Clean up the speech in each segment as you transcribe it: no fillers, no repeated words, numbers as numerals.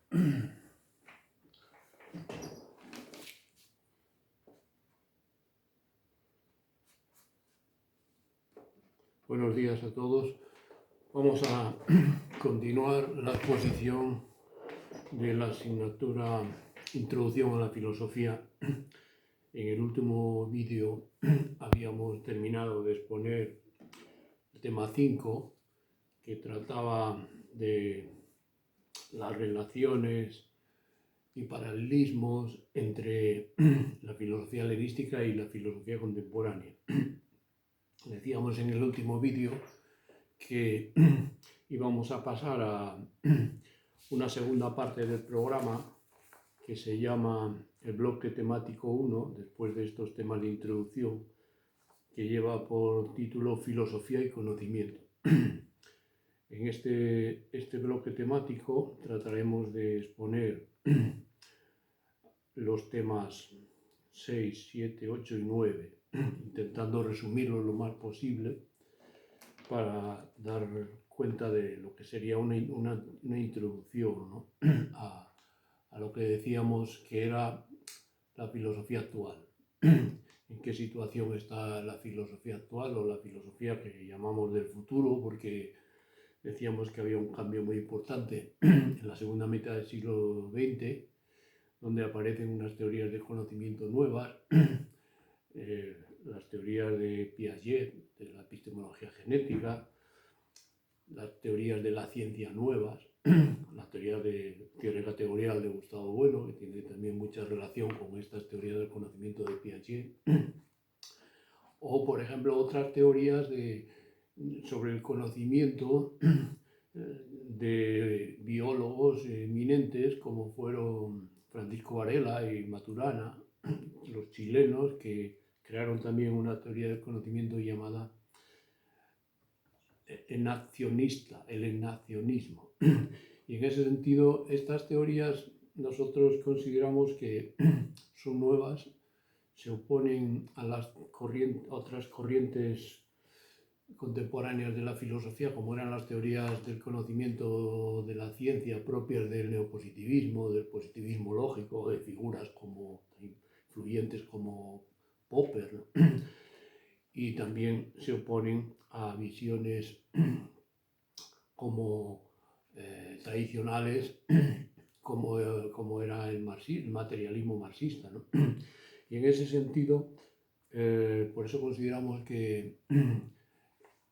Buenos días a todos. Vamos a continuar la exposición de la asignatura Introducción a la Filosofía. En el último vídeo habíamos terminado de exponer el tema 5, que trataba de las relaciones y paralelismos entre la filosofía helenística y la filosofía contemporánea. Decíamos en el último vídeo que íbamos a pasar a una segunda parte del programa que se llama el bloque temático 1, después de estos temas de introducción, que lleva por título Filosofía y Conocimiento. En este bloque temático trataremos de exponer los temas 6, 7, 8 y 9, intentando resumirlos lo más posible para dar cuenta de lo que sería una introducción, ¿no? a lo que decíamos que era la filosofía actual. En qué situación está la filosofía actual o la filosofía que llamamos del futuro, porque decíamos que había un cambio muy importante en la segunda mitad del siglo XX, donde aparecen unas teorías de conocimiento nuevas, las teorías de Piaget, de la epistemología genética, las teorías de la ciencia nuevas, la teoría categorial de Gustavo Bueno, que tiene también mucha relación con estas teorías del conocimiento de Piaget, o por ejemplo otras teorías sobre el conocimiento de biólogos eminentes como fueron Francisco Varela y Maturana, los chilenos, que crearon también una teoría del conocimiento llamada el enaccionismo. Y en ese sentido, estas teorías nosotros consideramos que son nuevas, se oponen a las otras corrientes contemporáneas de la filosofía, como eran las teorías del conocimiento de la ciencia propias del neopositivismo, del positivismo lógico, de figuras influyentes como Popper, ¿no? Y también se oponen a visiones como tradicionales, como era el materialismo marxista, ¿no? Y en ese sentido, por eso consideramos que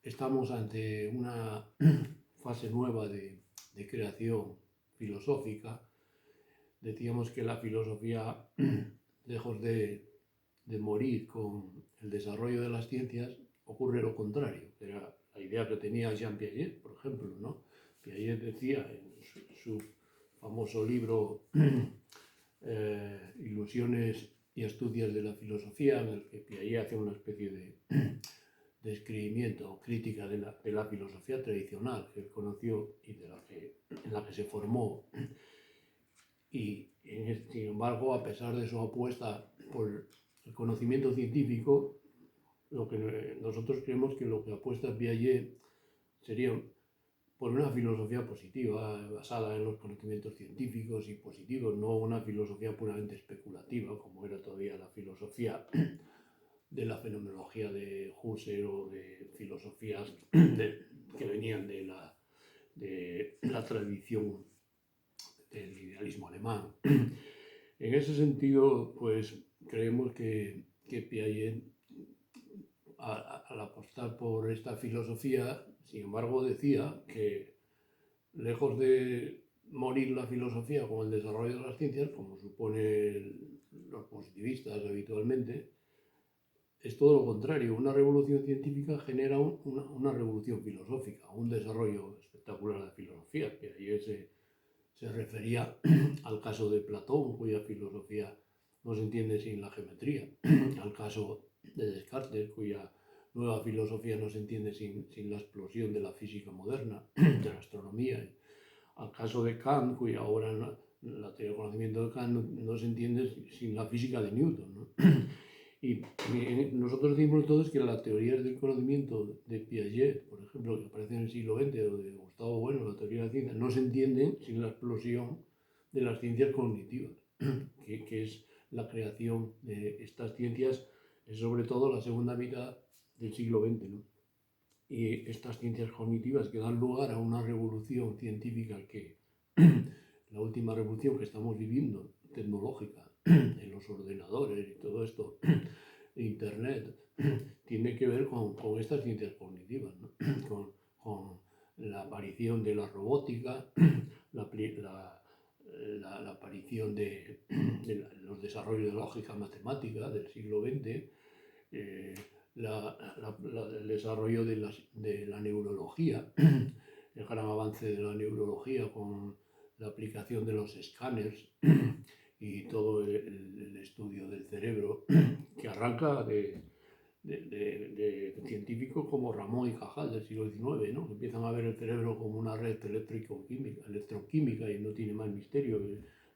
estamos ante una fase nueva de creación filosófica. Decíamos que la filosofía, lejos de morir con el desarrollo de las ciencias, ocurre lo contrario, que era la idea que tenía Jean Piaget, por ejemplo, ¿no? Piaget decía en su famoso libro Ilusiones y Astucias de la Filosofía, en el que Piaget hace una especie de describimiento o crítica de la filosofía tradicional que él conoció y en la que se formó. Y sin embargo, a pesar de su apuesta por el conocimiento científico, lo que nosotros creemos que lo que apuesta Piaget sería por una filosofía positiva, basada en los conocimientos científicos y positivos, no una filosofía puramente especulativa, como era todavía la filosofía de la fenomenología de Husserl o de filosofías que venían de la tradición del idealismo alemán. En ese sentido, pues creemos que Piaget, al apostar por esta filosofía, sin embargo, decía que lejos de morir la filosofía con el desarrollo de las ciencias, como suponen los positivistas habitualmente, es todo lo contrario. Una revolución científica genera una revolución filosófica, un desarrollo espectacular de la filosofía, que ahí se refería al caso de Platón, cuya filosofía no se entiende sin la geometría, al caso de Descartes, cuya nueva filosofía no se entiende sin la explosión de la física moderna, de la astronomía, al caso de Kant, cuya obra, la teoría del conocimiento de Kant, no se entiende sin la física de Newton, ¿no? Y nosotros decimos entonces que las teorías del conocimiento de Piaget, por ejemplo, que aparecen en el siglo XX, o de Gustavo Bueno, la teoría de la ciencia, no se entienden sin la explosión de las ciencias cognitivas, que es la creación de estas ciencias, es sobre todo la segunda mitad del siglo XX, ¿no? Y estas ciencias cognitivas que dan lugar a una revolución científica que, la última revolución que estamos viviendo, tecnológica, en los ordenadores y todo esto, Internet, tiene que ver con estas ciencias cognitivas, ¿no? Con la aparición de la robótica, la, la aparición de los desarrollos de lógica matemática del siglo XX, el desarrollo de la neurología, el gran avance de la neurología con la aplicación de los escáneres y todo el estudio del cerebro, que arranca de científicos como Ramón y Cajal del siglo XIX, ¿no? Que empiezan a ver el cerebro como una red electroquímica y no tiene más misterio.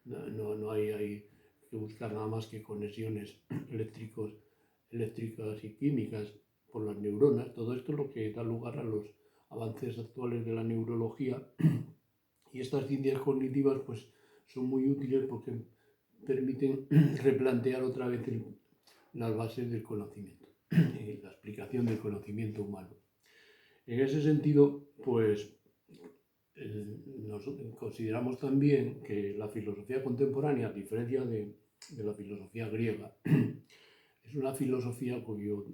No hay que buscar nada más que conexiones eléctricas y químicas por las neuronas. Todo esto es lo que da lugar a los avances actuales de la neurología. Y estas ciencias cognitivas pues, son muy útiles porque permiten replantear otra vez las bases del conocimiento, la explicación del conocimiento humano. En ese sentido, pues nosotros consideramos también que la filosofía contemporánea, a diferencia de la filosofía griega, es una filosofía cuyo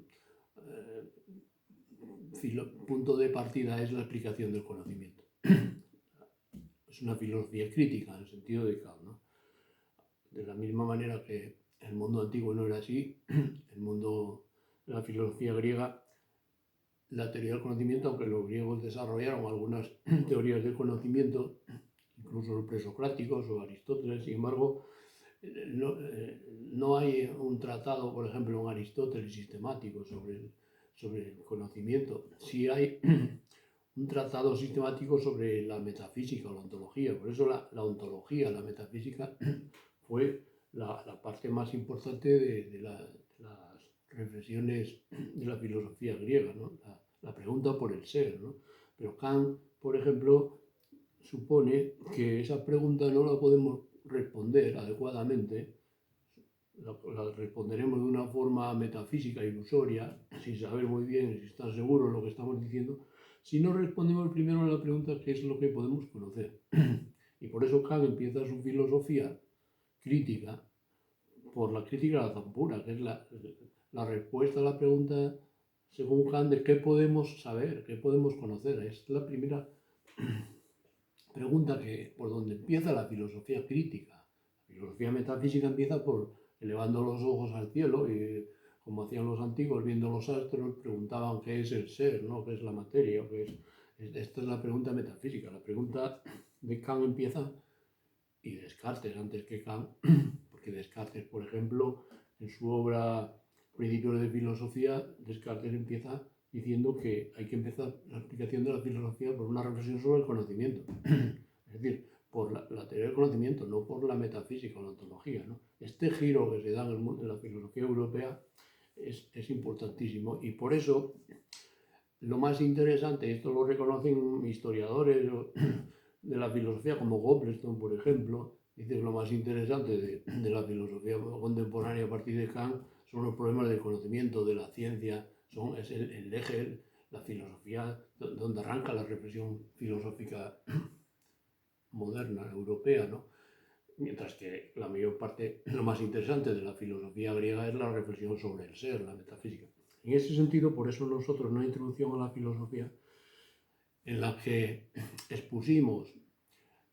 punto de partida es la explicación del conocimiento. Es una filosofía crítica en el sentido de Kant, ¿no? De la misma manera que el mundo antiguo no era así, el mundo de la filosofía griega, la teoría del conocimiento, aunque los griegos desarrollaron algunas teorías del conocimiento, incluso los presocráticos o Aristóteles, sin embargo, no hay un tratado, por ejemplo, en Aristóteles sistemático sobre el conocimiento. Sí hay un tratado sistemático sobre la metafísica o la ontología. Por eso la ontología, la metafísica, fue la parte más importante de las reflexiones de la filosofía griega, ¿no? La pregunta por el ser, ¿no? Pero Kant, por ejemplo, supone que esa pregunta no la podemos responder adecuadamente, la responderemos de una forma metafísica, ilusoria, sin saber muy bien si están seguros de lo que estamos diciendo, si no respondemos primero a la pregunta qué es lo que podemos conocer. Y por eso Kant empieza su filosofía crítica por la crítica a la zampura, que es la respuesta a la pregunta, según Kant, de qué podemos saber, qué podemos conocer. Es la primera pregunta por donde empieza la filosofía crítica. La filosofía metafísica empieza por elevando los ojos al cielo y, como hacían los antiguos, viendo los astros, preguntaban qué es el ser, ¿no? ¿Qué es la materia? Esta es la pregunta metafísica. La pregunta de Kant empieza, y Descartes antes que Kant, porque Descartes, por ejemplo, en su obra Principios de Filosofía, Descartes empieza diciendo que hay que empezar la explicación de la filosofía por una reflexión sobre el conocimiento. Es decir, por la teoría del conocimiento, no por la metafísica o la ontología, ¿no? Este giro que se da en la filosofía europea es importantísimo, y por eso lo más interesante, esto lo reconocen historiadores de la filosofía como Goplerstone, por ejemplo, dice que lo más interesante de la filosofía contemporánea a partir de Kant son los problemas del conocimiento, de la ciencia, es el eje, la filosofía, donde arranca la reflexión filosófica moderna, europea, ¿no? Mientras que la mayor parte, lo más interesante de la filosofía griega es la reflexión sobre el ser, la metafísica. En ese sentido, por eso nosotros, una introducción a la filosofía, en la que expusimos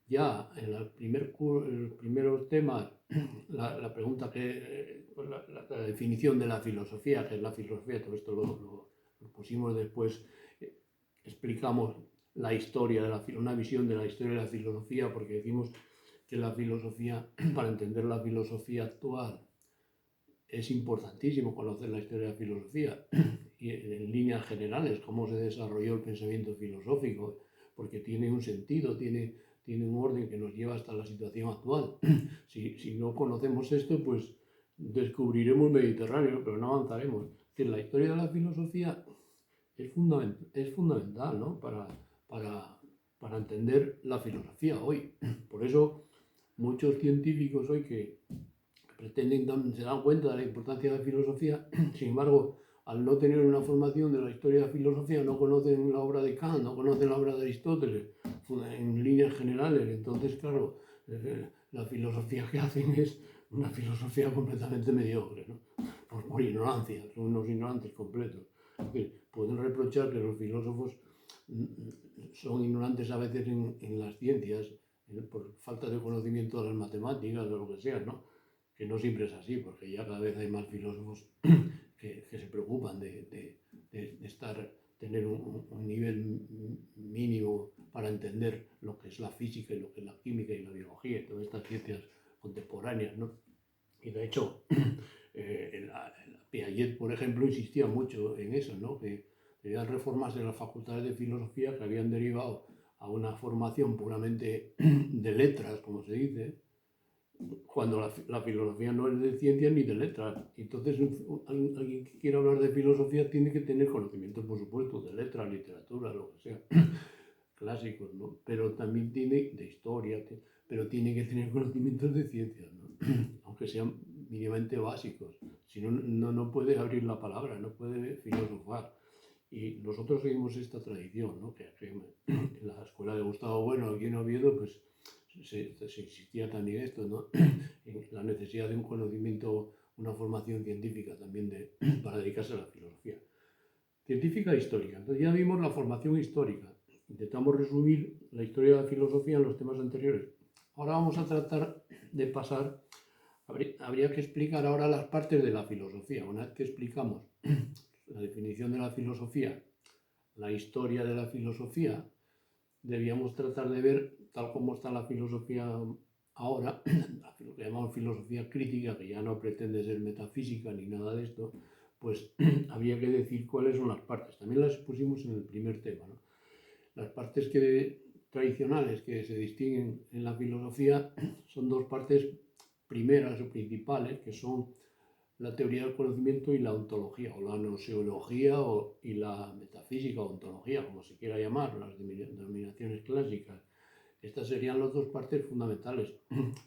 ya en los primeros temas la pregunta la definición de la filosofía, que es la filosofía, todo esto lo pusimos después, explicamos la historia una visión de la historia de la filosofía, porque decimos que la filosofía, para entender la filosofía actual, es importantísimo conocer la historia de la filosofía y en líneas generales cómo se desarrolló el pensamiento filosófico, porque tiene un sentido, tiene un orden que nos lleva hasta la situación actual. Si no conocemos esto, pues descubriremos el Mediterráneo, pero no avanzaremos. Es decir, la historia de la filosofía es fundamental, ¿no? para entender la filosofía hoy. Por eso muchos científicos hoy que pretenden, se dan cuenta de la importancia de la filosofía, sin embargo, al no tener una formación de la historia de la filosofía, no conocen la obra de Kant, no conocen la obra de Aristóteles, en líneas generales. Entonces, claro, la filosofía que hacen es una filosofía completamente mediocre, ¿no? Por ignorancia, son unos ignorantes completos. Pueden reprochar que los filósofos son ignorantes a veces en las ciencias, por falta de conocimiento de las matemáticas, de lo que sea, ¿no? Que no siempre es así, porque ya cada vez hay más filósofos que se preocupan de tener un nivel mínimo para entender lo que es la física y lo que es la química y la biología y todas estas ciencias contemporáneas, ¿no? Y de hecho, Piaget, por ejemplo, insistía mucho en eso, ¿no? Que debían reformarse las facultades de filosofía que habían derivado a una formación puramente de letras, como se dice, cuando la filosofía no es de ciencias ni de letras. Entonces, alguien que quiera hablar de filosofía tiene que tener conocimientos, por supuesto, de letras, literatura, lo que sea, clásicos, ¿no? Pero también tiene de historia, pero tiene que tener conocimientos de ciencias, ¿no? Aunque sean mínimamente básicos. Si no, no puede abrir la palabra, no puede filosofar. Y nosotros seguimos esta tradición, ¿no? Que en la escuela de Gustavo Bueno, aquí en Oviedo, pues se insistía también esto, ¿no? En la necesidad de un conocimiento, una formación científica también para dedicarse a la filosofía. Científica e histórica. Entonces ya vimos la formación histórica. Intentamos resumir la historia de la filosofía en los temas anteriores. Ahora vamos a tratar de pasar, habría que explicar ahora las partes de la filosofía. Una vez que explicamos la definición de la filosofía, la historia de la filosofía, debíamos tratar de ver, tal como está la filosofía ahora, lo que llamamos filosofía crítica, que ya no pretende ser metafísica ni nada de esto, pues había que decir cuáles son las partes. También las pusimos en el primer tema, ¿no? Las partes tradicionales que se distinguen en la filosofía son dos partes primeras o principales, que son la teoría del conocimiento y la ontología, o la gnoseología y la metafísica o ontología, como se quiera llamar, las denominaciones clásicas. Estas serían las dos partes fundamentales.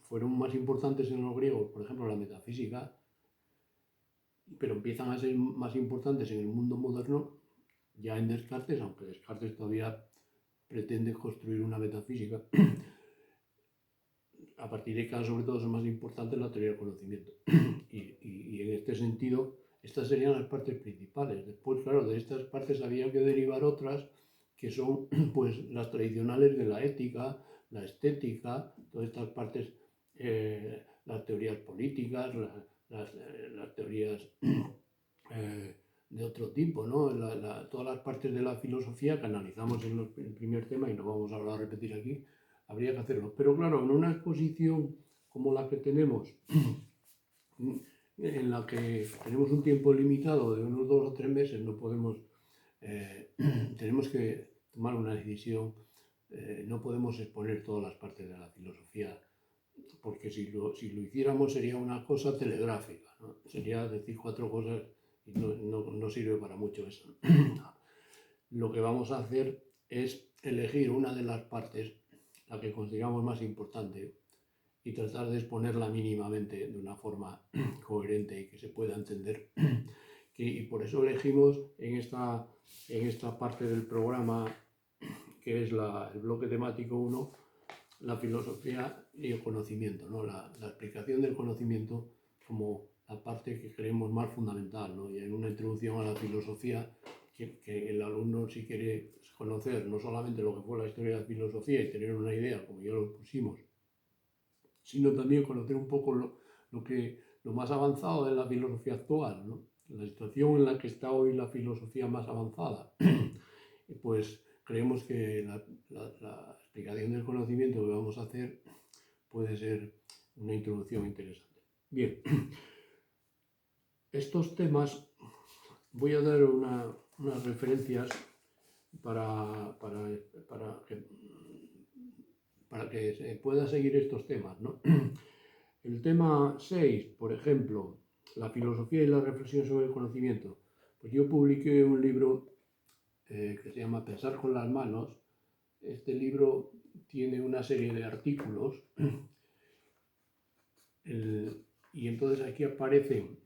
Fueron más importantes en los griegos, por ejemplo, la metafísica, pero empiezan a ser más importantes en el mundo moderno, ya en Descartes, aunque Descartes todavía pretende construir una metafísica. A partir de Kant, sobre todo, son más importantes la teoría del conocimiento. Y en este sentido, estas serían las partes principales. Después, claro, de estas partes había que derivar otras que son pues las tradicionales de la ética, la estética, todas estas partes, las teorías políticas, las teorías de otro tipo, ¿no? Todas las partes de la filosofía que analizamos en el primer tema, y no vamos a repetir aquí, habría que hacerlo. Pero claro, en una exposición como la que tenemos, en la que tenemos un tiempo limitado de unos 2 o 3 meses, no podemos, tenemos que tomar una decisión, no podemos exponer todas las partes de la filosofía, porque si lo hiciéramos sería una cosa telegráfica, ¿no? Sería decir 4 cosas y no sirve para mucho eso. Lo que vamos a hacer es elegir una de las partes, la que consideramos más importante, y tratar de exponerla mínimamente de una forma coherente y que se pueda entender. Y por eso elegimos en esta parte del programa, que es el bloque temático 1, la filosofía y el conocimiento, ¿no? La explicación del conocimiento como la parte que creemos más fundamental, ¿no? Y en una introducción a la filosofía, que el alumno, si quiere conocer no solamente lo que fue la historia de la filosofía y tener una idea, como ya lo pusimos, sino también conocer un poco lo más avanzado de la filosofía actual, ¿no? La situación en la que está hoy la filosofía más avanzada. Pues creemos que la explicación del conocimiento que vamos a hacer puede ser una introducción interesante. Bien, estos temas, voy a dar unas referencias para que se pueda seguir estos temas, ¿no? El tema 6, por ejemplo, la filosofía y la reflexión sobre el conocimiento. Pues yo publiqué un libro que se llama Pensar con las manos. Este libro tiene una serie de artículos Y entonces aquí aparecen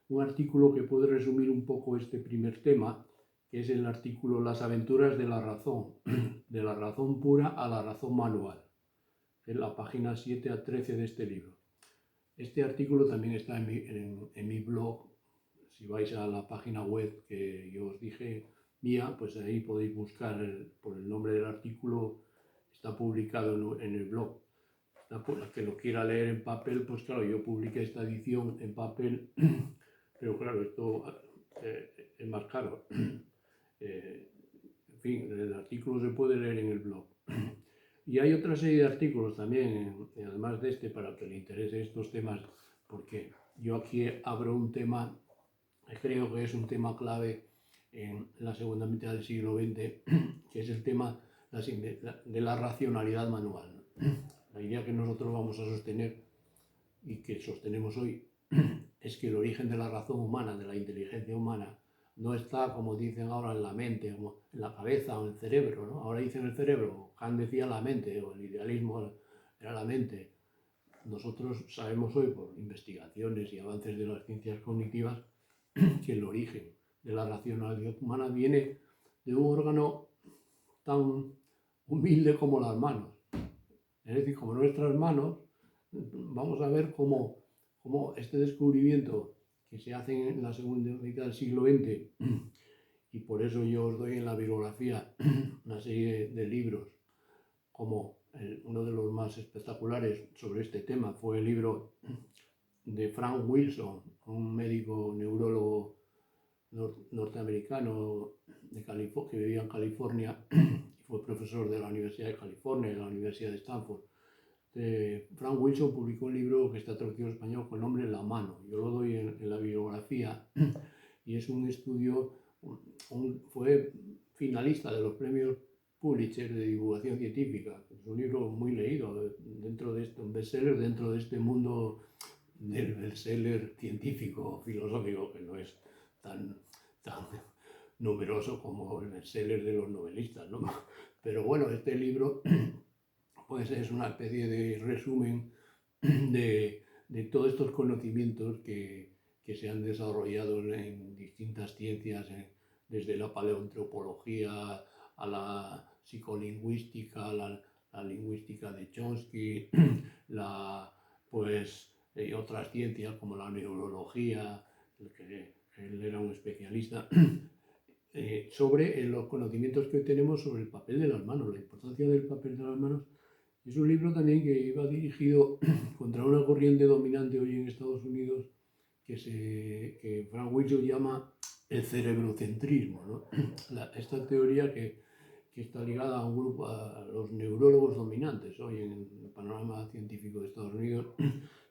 un artículo que puede resumir un poco este primer tema, que es el artículo Las aventuras de la razón pura a la razón manual, en la página 7 a 13 de este libro. Este artículo también está en mi blog. Si vais a la página web que yo os dije mía, pues ahí podéis buscar por el nombre del artículo, está publicado en el blog. El que lo quiera leer en papel, pues claro, yo publiqué esta edición en papel, pero claro, esto es más caro. En fin, el artículo se puede leer en el blog. Y hay otra serie de artículos también, además de este, para que le interese estos temas, porque yo aquí abro un tema, creo que es un tema clave en la segunda mitad del siglo XX, que es el tema de la racionalidad manual. La idea que nosotros vamos a sostener y que sostenemos hoy es que el origen de la razón humana, de la inteligencia humana, no está, como dicen ahora, en la mente, como en la cabeza o en el cerebro, ¿no? Ahora dicen el cerebro, Kant decía la mente, o el idealismo era la mente. Nosotros sabemos hoy, por investigaciones y avances de las ciencias cognitivas, que el origen de la racionalidad humana viene de un órgano tan humilde como las manos. Es decir, como nuestras manos, vamos a ver cómo este descubrimiento que se hace en la segunda mitad del siglo XX, y por eso yo os doy en la bibliografía una serie de libros, como uno de los más espectaculares sobre este tema fue el libro de Frank Wilson, un médico neurólogo norteamericano que vivía en California y fue profesor de la Universidad de California y de la Universidad de Stanford. Frank Wilson publicó un libro que está traducido al español con el nombre La mano. Yo lo doy en la bibliografía y es un estudio, fue finalista de los premios Pulitzer de divulgación científica. Es un libro muy leído, dentro de este, un bestseller dentro de este mundo del bestseller científico, filosófico, que no es tan numeroso como el bestseller de los novelistas, ¿no? Pero bueno, este libro pues es una especie de resumen de todos estos conocimientos que se han desarrollado en distintas ciencias, desde la paleoantropología a la psicolingüística, la lingüística de Chomsky, otras ciencias como la neurología, que él era un especialista, sobre los conocimientos que hoy tenemos sobre el papel de las manos, la importancia del papel de las manos. Es un libro también que iba dirigido contra una corriente dominante hoy en Estados Unidos que Frank Wilson llama el cerebrocentrismo, ¿no? Esta teoría que está ligada a un grupo, a los neurólogos dominantes hoy en el panorama científico de Estados Unidos,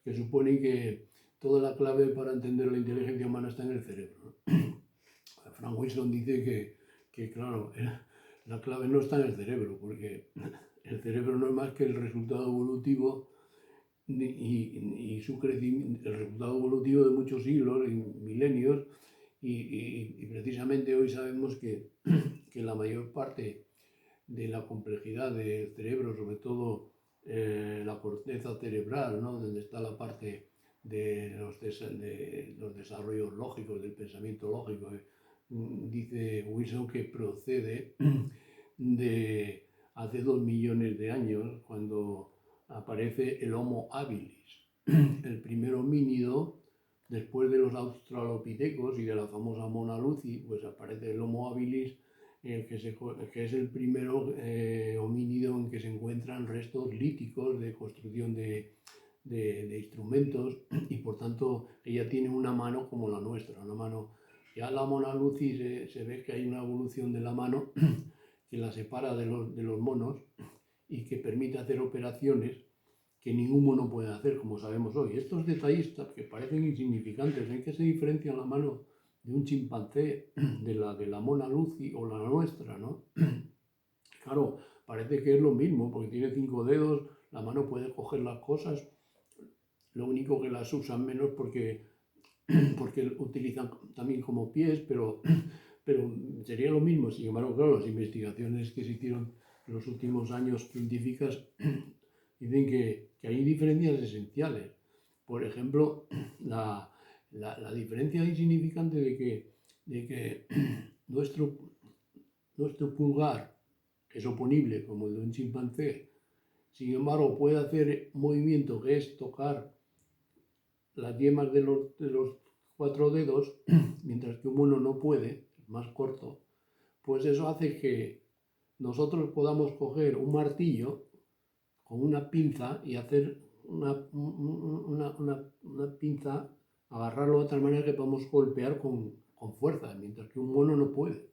que suponen que toda la clave para entender la inteligencia humana está en el cerebro, ¿no? Frank Wilson dice que claro, la clave no está en el cerebro, porque el cerebro no es más que el resultado evolutivo y su crecimiento, el resultado evolutivo de muchos siglos y milenios, y precisamente hoy sabemos que la mayor parte de la complejidad del cerebro, sobre todo la corteza cerebral, ¿no? Donde está la parte de los desarrollos lógicos, del pensamiento lógico, dice Wilson que procede de hace 2 millones de años, cuando aparece el Homo habilis, el primer homínido. Después de los australopitecos y de la famosa Mona Lucy, pues aparece el Homo habilis, que es el primer homínido en que se encuentran restos líticos de construcción de instrumentos, y por tanto ella tiene una mano como la nuestra, una mano. Ya la Mona Lucy se ve que hay una evolución de la mano que la separa de los monos y que permite hacer operaciones que ningún mono puede hacer, como sabemos hoy. Estos detallistas que parecen insignificantes, ¿en qué se diferencia la mano de un chimpancé de la Mona Lucy o la nuestra, ¿no? Claro, parece que es lo mismo, porque tiene 5 dedos, la mano puede coger las cosas, lo único que las usan menos porque utilizan también como pies, pero sería lo mismo. Sin embargo, claro, las investigaciones que se hicieron en los últimos años científicas dicen que hay diferencias esenciales. Por ejemplo, la diferencia insignificante de que nuestro pulgar es oponible como el de un chimpancé, sin embargo puede hacer un movimiento que es tocar las yemas de los 4 dedos, mientras que un mono no puede, es más corto, pues eso hace que nosotros podamos coger un martillo con una pinza y hacer una pinza, agarrarlo de tal manera que podamos golpear con fuerza, mientras que un mono no puede.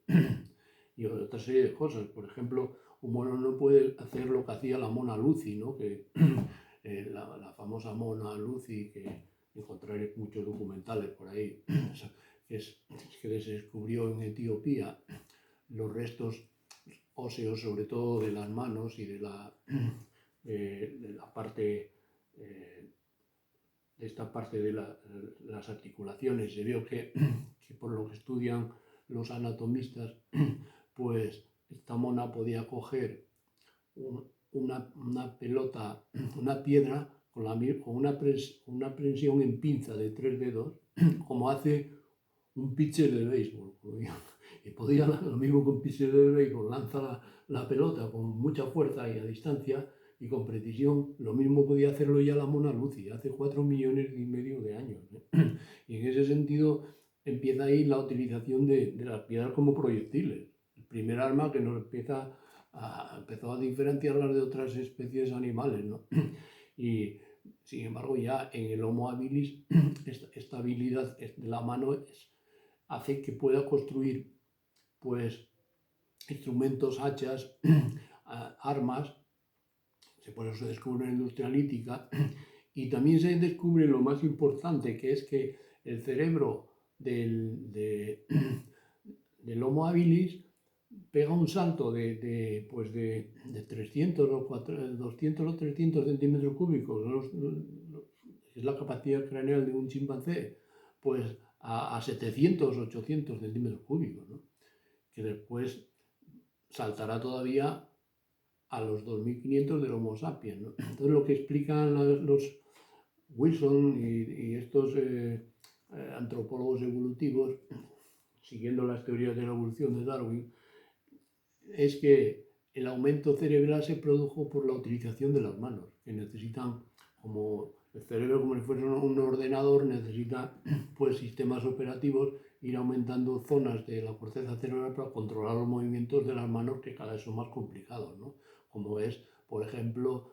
Y otra serie de cosas, por ejemplo, un mono no puede hacer lo que hacía la mona Lucy, ¿no? Que, la famosa mona Lucy, que encontraréis muchos documentales por ahí, que se descubrió en Etiopía los restos óseos, sobre todo de las manos y de la parte, de esta parte de las articulaciones. Se vio que por lo que estudian los anatomistas, pues esta mona podía coger una pelota, una piedra, con una presión en pinza de 3 dedos, como hace un pitcher de béisbol. Y podía, lo mismo con pitcher de béisbol, lanza la pelota con mucha fuerza y a distancia y con precisión. Lo mismo podía hacerlo ya la mona Lucy hace 4,5 millones de años. Y en ese sentido empieza ahí la utilización de las piedras como proyectiles. El primer arma que nos empezó a diferenciarlas de otras especies animales, ¿no? Y sin embargo ya en el Homo habilis esta habilidad de la mano hace que pueda construir pues instrumentos, hachas, armas. Por eso se descubre la industria lítica. Y también se descubre lo más importante, que es que el cerebro del Homo habilis pega un salto de 300 o 200 o 300 centímetros cúbicos, es la capacidad craneal de un chimpancé, pues a 700, 800 centímetros cúbicos, ¿no? Que después saltará todavía a los 2500 del Homo sapiens, ¿no? Entonces lo que explican los Wilson y estos antropólogos evolutivos, siguiendo las teorías de la evolución de Darwin, es que el aumento cerebral se produjo por la utilización de las manos, que necesitan, como el cerebro, como si fuera un ordenador, necesita pues sistemas operativos, ir aumentando zonas de la corteza cerebral para controlar los movimientos de las manos, que cada vez son más complicados, ¿no? Como es, por ejemplo,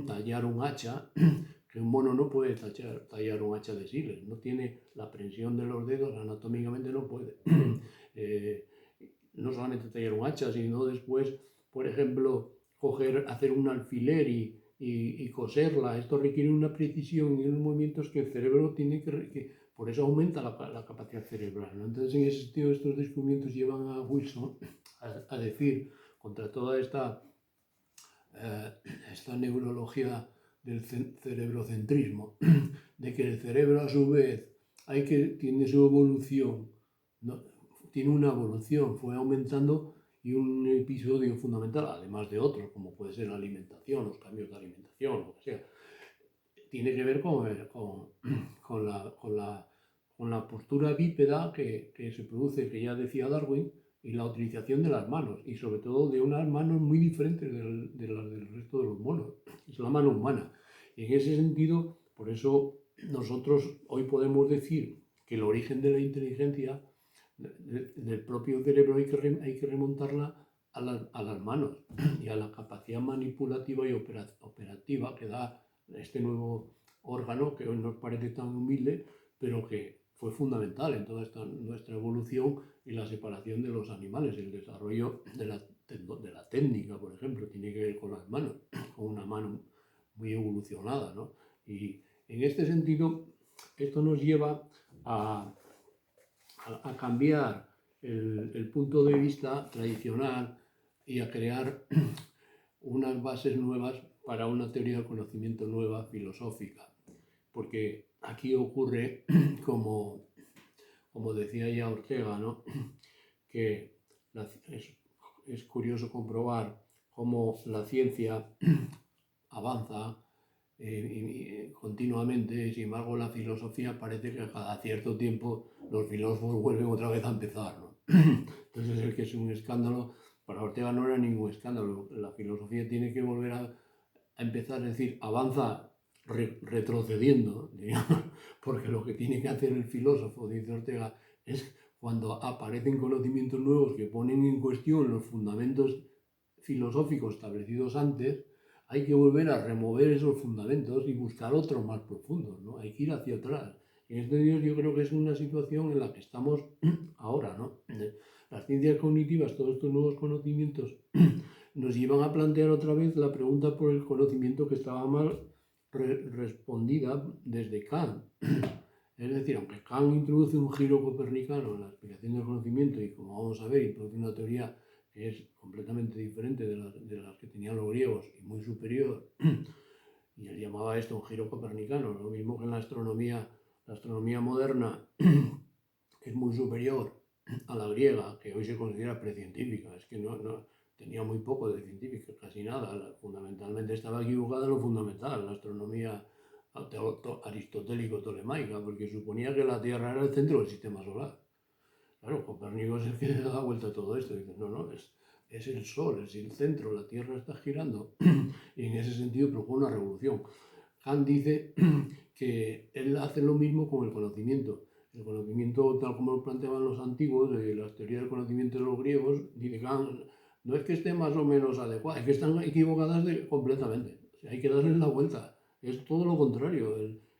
tallar un hacha, que un mono no puede tallar un hacha de siles, no tiene la prensión de los dedos, anatómicamente no puede. No solamente tallar un hacha, sino después, por ejemplo, hacer un alfiler y coserla. Esto requiere una precisión y unos movimientos que el cerebro tiene por eso aumenta la capacidad cerebral, ¿no? Entonces, en ese sentido, estos descubrimientos llevan a Wilson a decir, contra toda esta neurología del cerebrocentrismo, de que el cerebro a su vez tiene su evolución, ¿no? Tiene una evolución, fue aumentando, y un episodio fundamental, además de otros, como puede ser la alimentación, los cambios de alimentación, lo que sea, tiene que ver con la postura bípeda que se produce, que ya decía Darwin, y la utilización de las manos, y sobre todo de unas manos muy diferentes de las del resto de los monos. Es la mano humana. Y en ese sentido, por eso nosotros hoy podemos decir que el origen de la inteligencia del propio cerebro hay que remontarla a las manos y a la capacidad manipulativa y operativa que da este nuevo órgano, que hoy nos parece tan humilde, pero que fue fundamental en toda nuestra evolución y la separación de los animales. El desarrollo de la técnica, por ejemplo, tiene que ver con las manos, con una mano muy evolucionada, ¿no? Y en este sentido, esto nos lleva a cambiar el punto de vista tradicional y a crear unas bases nuevas para una teoría del conocimiento nueva, filosófica. Porque aquí ocurre, como decía ya Ortega, ¿no? Que es curioso comprobar cómo la ciencia avanza continuamente. Sin embargo, la filosofía parece que cada cierto tiempo los filósofos vuelven otra vez a empezar, ¿no? Entonces, el que es un escándalo, para Ortega no era ningún escándalo. La filosofía tiene que volver a empezar, es decir, avanza retrocediendo, digamos, porque lo que tiene que hacer el filósofo, dice Ortega, es cuando aparecen conocimientos nuevos que ponen en cuestión los fundamentos filosóficos establecidos antes, hay que volver a remover esos fundamentos y buscar otros más profundos, ¿no? Hay que ir hacia atrás. En este sentido, yo creo que es una situación en la que estamos ahora, ¿no? Las ciencias cognitivas, todos estos nuevos conocimientos, nos llevan a plantear otra vez la pregunta por el conocimiento que estaba mal respondida desde Kant. Es decir, aunque Kant introduce un giro copernicano en la explicación del conocimiento y, como vamos a ver, introduce una teoría que es completamente diferente de las que tenían los griegos y muy superior, y él llamaba esto un giro copernicano, lo mismo que en la astronomía moderna es muy superior a la griega, que hoy se considera precientífica. Es que no tenía muy poco de científica, casi nada. Fundamentalmente estaba equivocada en lo fundamental, la astronomía aristotélico-tolemaica, porque suponía que la Tierra era el centro del sistema solar. Claro, Copérnico es el que da vuelta a todo esto. Dice, no, es el Sol, es el centro, la Tierra está girando. Y en ese sentido propone una revolución. Kant dice que él hace lo mismo con el conocimiento. El conocimiento, tal como lo planteaban los antiguos, de las teorías del conocimiento de los griegos, dice Kant, no es que esté más o menos adecuada, es que están equivocadas completamente. O sea, hay que darles la vuelta. Es todo lo contrario.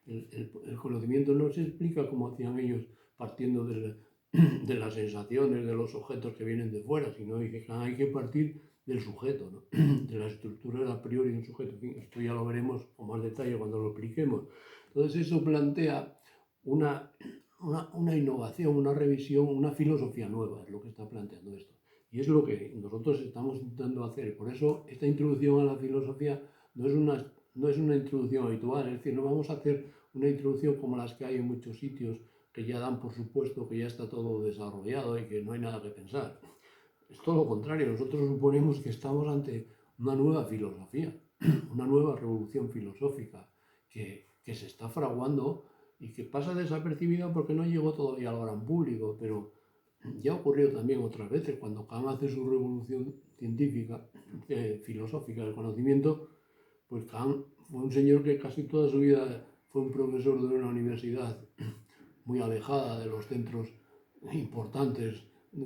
El conocimiento no se explica como hacían ellos, partiendo de las sensaciones de los objetos que vienen de fuera, sino que hay que partir del sujeto, ¿no? De la estructura a priori de un sujeto. En fin, esto ya lo veremos con más detalle cuando lo expliquemos. Entonces eso plantea una innovación, una revisión, una filosofía nueva, es lo que está planteando esto. Y es lo que nosotros estamos intentando hacer. Por eso esta introducción a la filosofía no es una introducción habitual, es decir, no vamos a hacer una introducción como las que hay en muchos sitios, que ya dan por supuesto que ya está todo desarrollado y que no hay nada que pensar. Es todo lo contrario, nosotros suponemos que estamos ante una nueva filosofía, una nueva revolución filosófica que se está fraguando y que pasa desapercibida porque no llegó todavía al gran público, pero ya ocurrió también otras veces. Cuando Kant hace su revolución científica, filosófica del conocimiento, pues Kant fue un señor que casi toda su vida fue un profesor de una universidad muy alejada de los centros importantes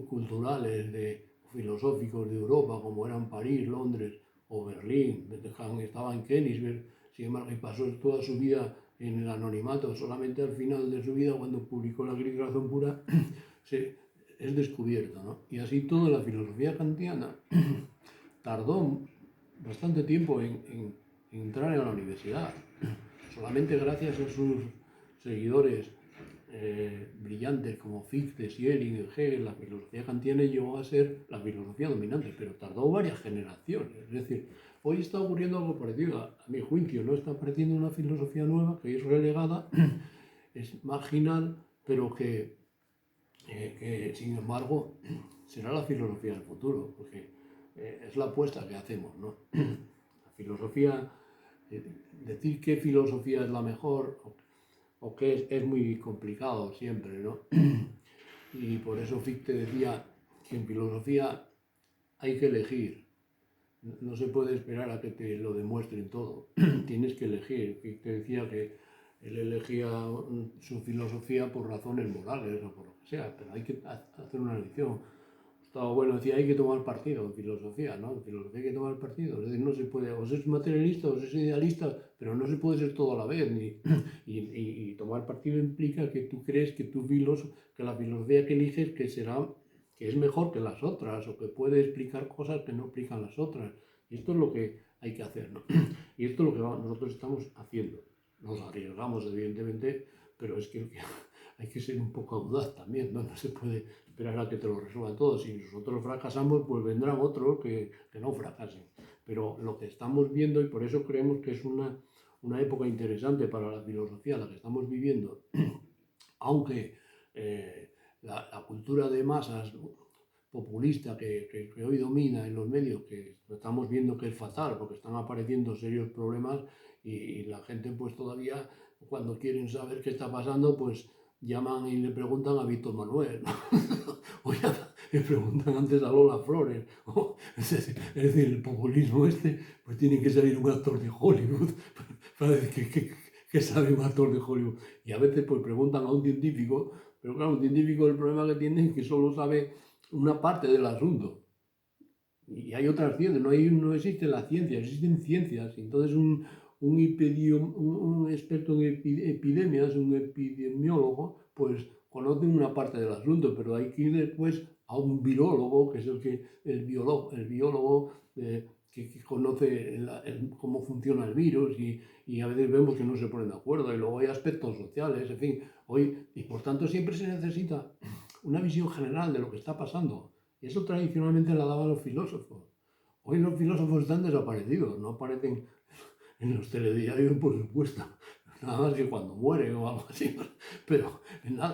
culturales, filosóficos de Europa, como eran París, Londres o Berlín. Kant estaba en Königsberg, sin embargo, y pasó toda su vida en el anonimato. Solamente al final de su vida, cuando publicó La crítica de la razón pura, es descubierto, ¿no? Y así toda la filosofía kantiana tardó bastante tiempo en entrar en la universidad. Solamente gracias a sus seguidores brillantes como Fichte, Schelling, Hegel, la filosofía kantiana llegó a ser la filosofía dominante, pero tardó varias generaciones. Es decir, hoy está ocurriendo algo parecido, a mi juicio, ¿no? Está apareciendo una filosofía nueva que es relegada, es marginal, pero que sin embargo será la filosofía del futuro, porque es la apuesta que hacemos, ¿no? La filosofía, decir qué filosofía es la mejor o qué es muy complicado siempre, ¿no? Y por eso Fichte decía que en filosofía hay que elegir. No se puede esperar a que te lo demuestren todo. Tienes que elegir. Fichte decía que él elegía su filosofía por razones morales o por lo que sea, pero hay que hacer una elección. Gustavo Bueno decía, hay que tomar partido en filosofía, ¿no? En filosofía hay que tomar partido. Es decir, no se puede, o es materialista o es idealista, pero no se puede ser todo a la vez. Y tomar partido implica que tú crees que que la filosofía que eliges que es mejor que las otras, o que puede explicar cosas que no explican las otras. Y esto es lo que hay que hacer, ¿no? Y esto es lo que nosotros estamos haciendo. Nos arriesgamos, evidentemente, pero es que hay que ser un poco audaz también, ¿no? No se puede esperar a que te lo resuelvan todos. Si nosotros fracasamos, pues vendrán otros que no fracasen. Pero lo que estamos viendo, y por eso creemos que es una época interesante para la filosofía, la que estamos viviendo, aunque la cultura de masas populista que hoy domina en los medios, que estamos viendo que es fatal, porque están apareciendo serios problemas y la gente pues todavía cuando quieren saber qué está pasando, pues llaman y le preguntan a Víctor Manuel, ¿no? O le preguntan antes a Lola Flores. Es decir, el populismo este, pues tiene que salir un actor de Hollywood para decir que sabe un actor de Hollywood. Y a veces pues preguntan a un científico, pero claro, un científico el problema que tiene es que solo sabe una parte del asunto. Y hay otras ciencias, no existe la ciencia, existen ciencias. Entonces un experto en epidemias, un epidemiólogo, pues conoce una parte del asunto, pero hay que ir después a un virólogo, que es el biólogo que conoce cómo funciona el virus y a veces vemos que no se ponen de acuerdo y luego hay aspectos sociales, en fin, y por tanto siempre se necesita una visión general de lo que está pasando. Y eso tradicionalmente la daban los filósofos. Hoy los filósofos están desaparecidos, no aparecen en los telediarios, por supuesto, nada más que cuando mueren o algo así, pero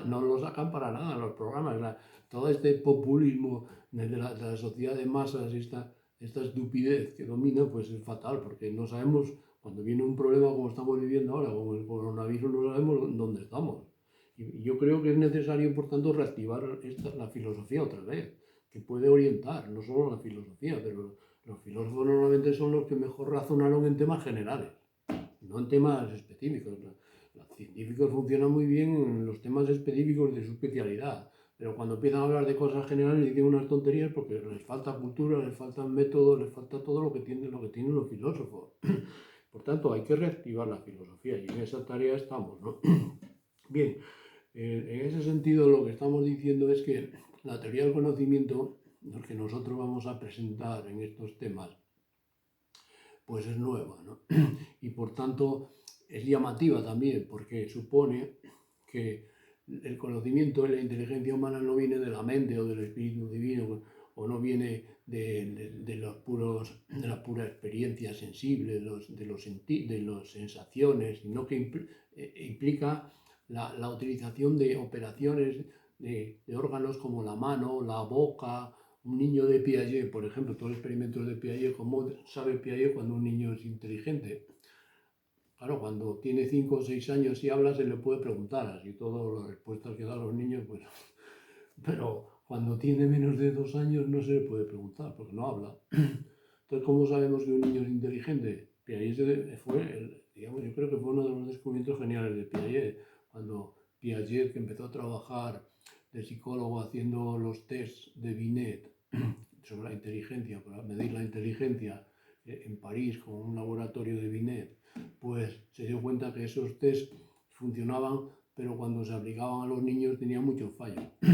no lo sacan para nada en los programas. Todo este populismo de la sociedad de masas, esta estupidez que domina, pues es fatal, porque no sabemos, cuando viene un problema como estamos viviendo ahora, con el coronavirus, no sabemos dónde estamos. Y yo creo que es necesario, por tanto, reactivar la filosofía otra vez, que puede orientar, no solo la filosofía, pero los filósofos normalmente son los que mejor razonaron en temas generales, no en temas específicos. Los científicos funcionan muy bien en los temas específicos de su especialidad, pero cuando empiezan a hablar de cosas generales dicen unas tonterías porque les falta cultura, les faltan métodos, les falta todo lo que tienen los filósofos. Por tanto, hay que reactivar la filosofía y en esa tarea estamos, ¿no? Bien, en ese sentido lo que estamos diciendo es que la teoría del conocimiento, lo que nosotros vamos a presentar en estos temas, pues es nueva, ¿no? Y por tanto es llamativa también porque supone que el conocimiento de la inteligencia humana no viene de la mente o del espíritu divino o no viene de la pura experiencia sensible, de las sensaciones, sino que implica la utilización de operaciones de órganos como la mano, la boca. Un niño de Piaget, por ejemplo, todos los experimentos de Piaget, ¿cómo sabe Piaget cuando un niño es inteligente? Claro, cuando tiene 5 o 6 años y habla se le puede preguntar, así todas las respuestas que dan los niños, pues... Pero cuando tiene menos de 2 años no se le puede preguntar, porque no habla. Entonces, ¿cómo sabemos que un niño es inteligente? Piaget digamos, yo creo que fue uno de los descubrimientos geniales de Piaget, cuando Piaget, que empezó a trabajar de psicólogo haciendo los tests de Binet sobre la inteligencia, para medir la inteligencia en París con un laboratorio de Binet, pues se dio cuenta que esos tests funcionaban, pero cuando se aplicaban a los niños tenían muchos fallos.